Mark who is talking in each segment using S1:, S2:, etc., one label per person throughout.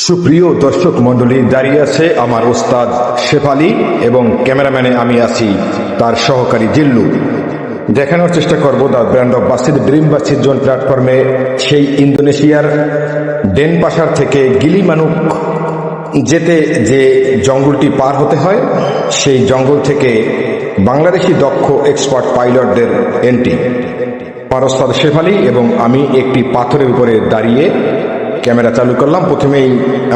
S1: সুপ্রিয় দর্শক মণ্ডলী, দাঁড়িয়ে আছে আমার ওস্তাদ শেফালি এবং ক্যামেরাম্যানে আমি আছি তার সহকারী জিল্লু। দেখানোর চেষ্টা করব দ্য ব্র্যান্ড অফ বাসিদ ড্রিম বাসিদ জোন প্ল্যাটফর্মে সেই ইন্দোনেশিয়ার ডেনপাসার থেকে গিলিমানুক যেতে যে জঙ্গলটি পার হতে হয়, সেই জঙ্গল থেকে বাংলাদেশি দক্ষ এক্সপার্ট পাইলটদের এন্ট্রি। আমার ওস্তাদ শেফালি এবং আমি একটি পাথরের উপরে দাঁড়িয়ে ক্যামেরা চালু করলাম। প্রথমেই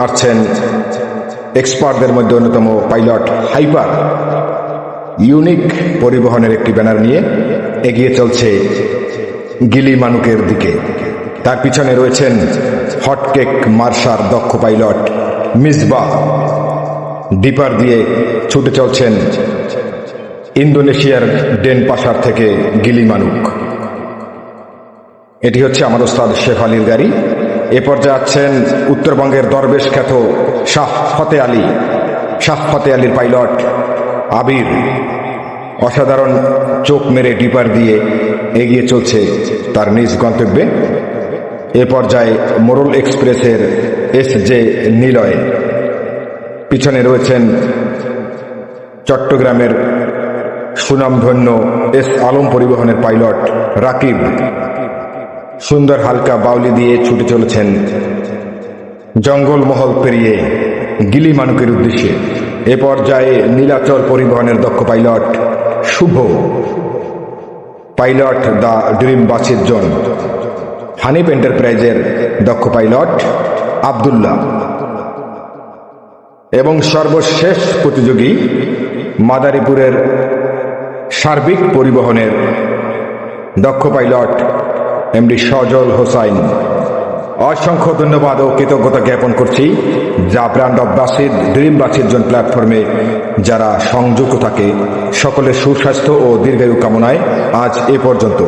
S1: আসছেন এক্সপার্টদের মধ্যে অন্যতম পাইলট হাইপার। ইউনিক পরিবহনের একটি ব্যানার নিয়ে এগিয়ে চলছে গিলিমানুকের দিকে। তার পিছনে রয়েছেন হটকেক মার্শার দক্ষ পাইলট মিসবা। ডিপার দিয়ে ছুটে চলছেন ইন্দোনেশিয়ার ডেনপাসার থেকে গিলিমানুক। এটি হচ্ছে আমার ওস্তাদ শেফালির গাড়ি। এ পর্যায়ে আছেন উত্তরবঙ্গের দরবেশ খ্যাত শাহ ফতে আলীর পাইলট আবির। অসাধারণ চোখ মেরে ডিপার দিয়ে এগিয়ে চলছে তার নিজ গন্তব্যে। এ পর্যায়ে মোরল এক্সপ্রেসের SJ নিলয়। পিছনে রয়েছেন চট্টগ্রামের সুনামধন্য S আলম পরিবহনের পাইলট রাকিব। সুন্দর হালকা বাউলি দিয়ে ছুটে চলেছেন জঙ্গলমহল পেরিয়ে গিলিমানুকের উদ্দেশ্যে। এ পর্যায়ে নীলাচল পরিবহনের দক্ষ pilot Shubho, pilot the dream বাসিদ জোন। হানিফ এন্টারপ্রাইজের দক্ষ পাইলট আব্দুল্লাহ এবং সর্বশেষ প্রতিযোগী মাদারীপুরের সার্বিক পরিবহনের দক্ষ পাইলট MD সজল হোসাইন। অসংখ্য ধন্যবাদ ও কৃতজ্ঞতা জ্ঞাপন করছি যা ব্র্যান্ড অফ বাসিদ ড্রিম বাসিদ জোন প্ল্যাটফর্মে যারা সংযুক্ত থাকে। সকলের সুস্বাস্থ্য ও দীর্ঘায়ু কামনায় আজ এ পর্যন্ত।